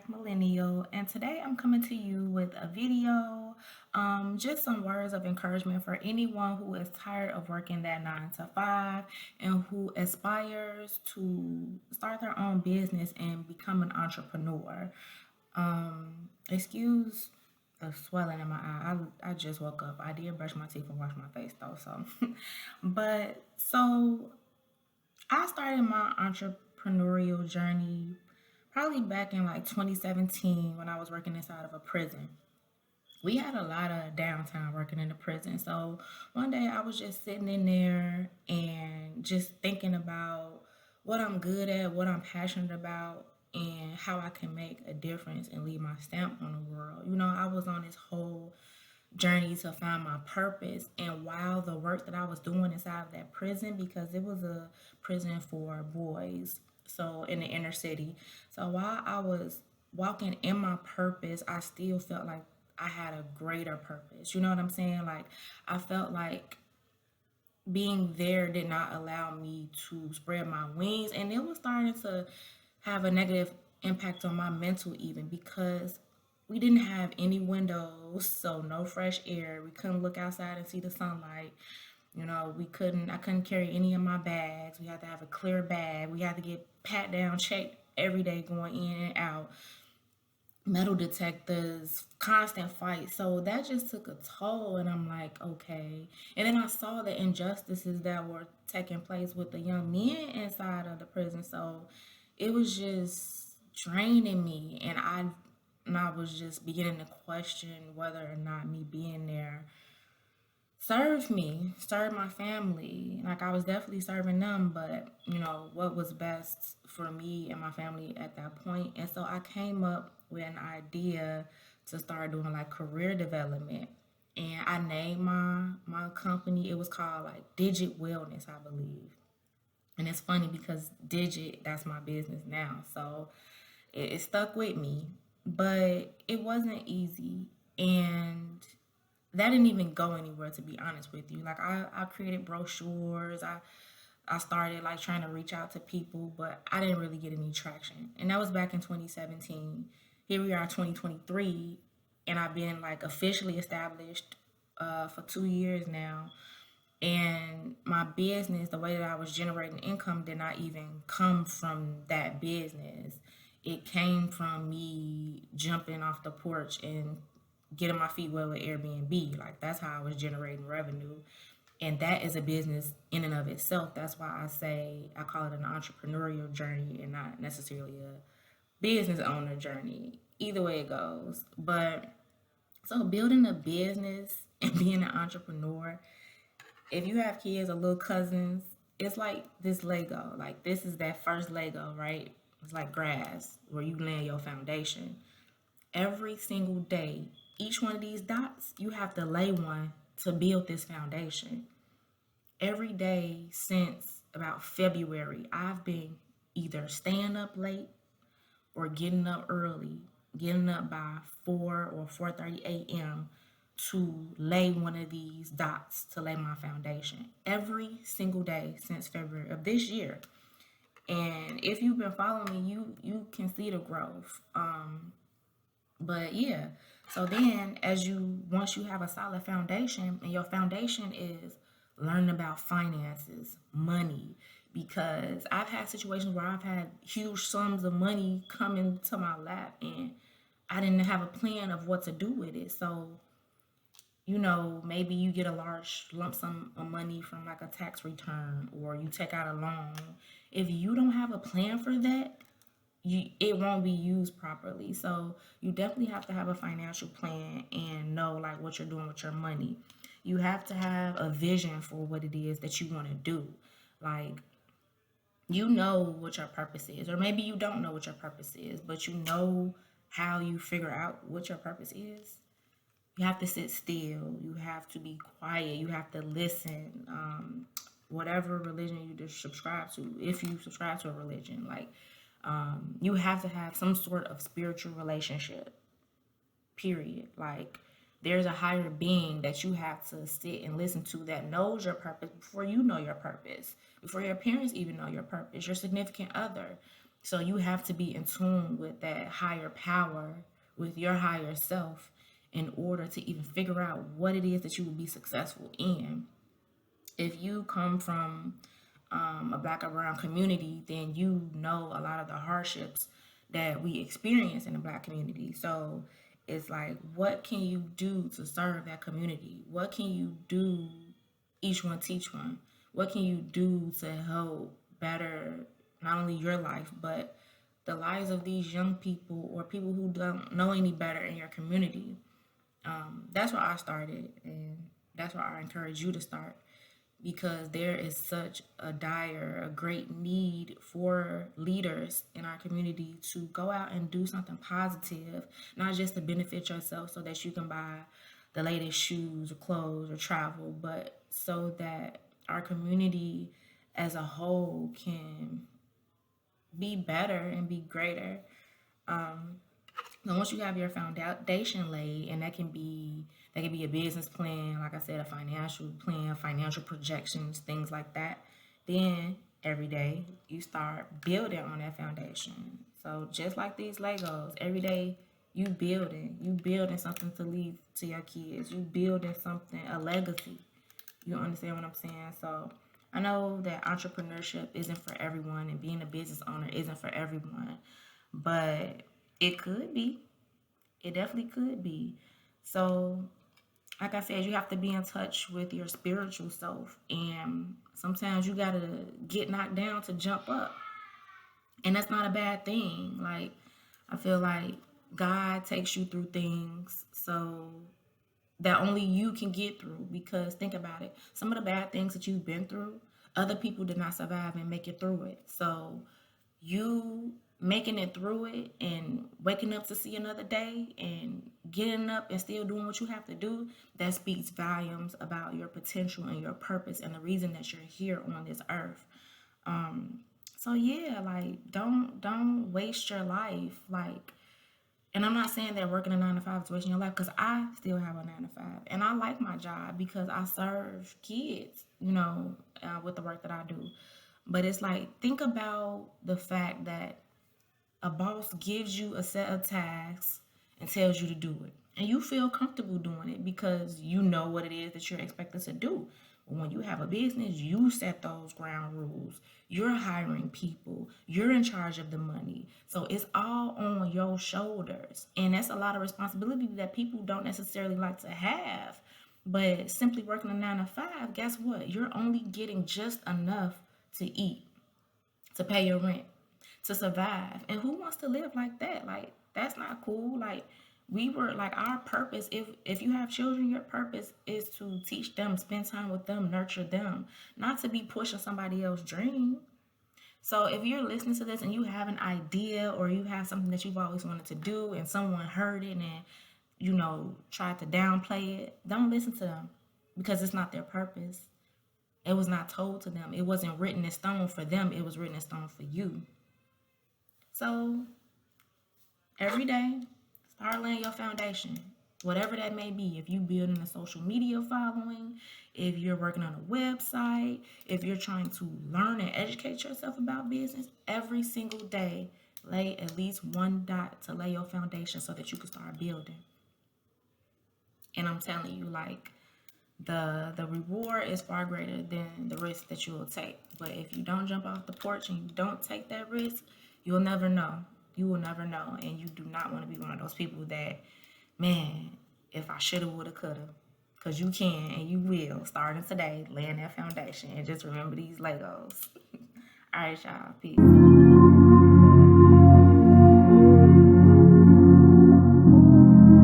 Millennial, and today I'm coming to you with a video, just some words of encouragement for anyone who is tired of working that 9 to 5 and who aspires to start their own business and become an entrepreneur. Excuse the swelling in my eye. I just woke up. I did brush my teeth and wash my face though, so but I started my entrepreneurial journey probably back in like 2017 when I was working inside of a prison. We had a lot of downtime working in the prison. So one day I was just sitting in there and just thinking about what I'm good at, what I'm passionate about, and how I can make a difference and leave my stamp on the world. I was on this whole journey to find my purpose. And while the work that I was doing inside of that prison, because it was a prison for boys, so in the inner city. So while I was walking in my purpose, I still felt like I had a greater purpose. You know what I'm saying? Like, I felt like being there did not allow me to spread my wings, and it was starting to have a negative impact on my mental, even because we didn't have any windows, so no fresh air. We couldn't look outside and see the sunlight. I couldn't carry any of my bags. We had to have a clear bag. We had to get pat down, checked every day going in and out, metal detectors, constant fights. So that just took a toll. And I'm like, okay. And then I saw the injustices that were taking place with the young men inside of the prison. So it was just draining me. And I was just beginning to question whether or not me being there served my family. Like, I was definitely serving them, but what was best for me and my family at that point. And so I came up with an idea to start doing like career development. And I named my company. It was called like Digit Wellness, I believe. And it's funny because Digit, that's my business now. So it stuck with me, but it wasn't easy. And that didn't even go anywhere, to be honest with you. Like, I created brochures. I started like trying to reach out to people, but I didn't really get any traction. And that was back in 2017. Here we are, 2023, and I've been like officially established for 2 years now. And my business, the way that I was generating income, did not even come from that business. It came from me jumping off the porch and getting my feet wet with Airbnb. Like, that's how I was generating revenue. And that is a business in and of itself. That's why I call it an entrepreneurial journey and not necessarily a business owner journey. Either way it goes. But so building a business and being an entrepreneur, if you have kids or little cousins, it's like this Lego. Like, this is that first Lego, right? It's like grass where you lay your foundation. Every single day, each one of these dots, you have to lay one to build this foundation. Every day since about February, I've been either staying up late or getting up early, getting up by 4 or 4:30 a.m. to lay one of these dots to lay my foundation every single day since February of this year. And if you've been following me, you can see the growth. But yeah, so then once you have a solid foundation, and your foundation is learning about finances, money, because I've had situations where I've had huge sums of money come into my lap and I didn't have a plan of what to do with it. So maybe you get a large lump sum of money from like a tax return, or you take out a loan. If you don't have a plan for that, it won't be used properly. So you definitely have to have a financial plan and know like what you're doing with your money. You have to have a vision for what it is that you want to do. Like, you know what your purpose is, or maybe you don't know what your purpose is, but you know how you figure out what your purpose is. You have to sit still. You have to be quiet. You have to listen. Whatever religion you just subscribe to, if you subscribe to a religion, like, you have to have some sort of spiritual relationship, period. Like, there's a higher being that you have to sit and listen to that knows your purpose before you know your purpose, before your parents even know your purpose, your significant other. So you have to be in tune with that higher power, with your higher self, in order to even figure out what it is that you will be successful in. If you come from a black or brown community, then you know a lot of the hardships that we experience in the black community. So it's like, what can you do to serve that community? What can you do? Each one teach one. What can you do to help better not only your life, but the lives of these young people or people who don't know any better in your community? That's where I started, and that's where I encourage you to start, because there is such a great need for leaders in our community to go out and do something positive, not just to benefit yourself so that you can buy the latest shoes or clothes or travel, but so that our community as a whole can be better and be greater. So once you have your foundation laid, and that can be a business plan, like I said, a financial plan, financial projections, things like that. Then every day you start building on that foundation. So just like these Legos, every day you building something to leave to your kids. You building something, a legacy. You understand what I'm saying? So I know that entrepreneurship isn't for everyone, and being a business owner isn't for everyone, but it could be. It definitely could be. So, like I said, you have to be in touch with your spiritual self. And sometimes you got to get knocked down to jump up. And that's not a bad thing. Like, I feel like God takes you through things so that only you can get through. Because think about it, some of the bad things that you've been through, other people did not survive and make it through it. So you making it through it and waking up to see another day and getting up and still doing what you have to do, that speaks volumes about your potential and your purpose and the reason that you're here on this earth. So yeah, like don't waste your life. Like, and I'm not saying that working a 9 to 5 is wasting your life, because I still have a 9 to 5 and I like my job because I serve kids, with the work that I do. But it's like, think about the fact that a boss gives you a set of tasks and tells you to do it. And you feel comfortable doing it because you know what it is that you're expected to do. But when you have a business, you set those ground rules. You're hiring people. You're in charge of the money. So it's all on your shoulders. And that's a lot of responsibility that people don't necessarily like to have. But simply working a 9 to 5, guess what? You're only getting just enough to eat, to pay your rent, to survive. And who wants to live like that? Like, that's not cool. Like, we were like, our purpose, if you have children, your purpose is to teach them, spend time with them, nurture them, not to be pushing somebody else's dream. So if you're listening to this and you have an idea, or you have something that you've always wanted to do and someone heard it and tried to downplay it, don't listen to them, because it's not their purpose. It was not told to them. It wasn't written in stone for them. It was written in stone for you. So every day, start laying your foundation, whatever that may be. If you building a social media following, if you're working on a website, if you're trying to learn and educate yourself about business, every single day, lay at least one dot to lay your foundation so that you can start building. And I'm telling you, like, the reward is far greater than the risk that you will take. But if you don't jump off the porch and you don't take that risk, you'll never know. You will never know. And you do not want to be one of those people that, man, if I shoulda, woulda, coulda. Because you can and you will, starting today, laying that foundation. And just remember these Legos. All right, y'all. Peace.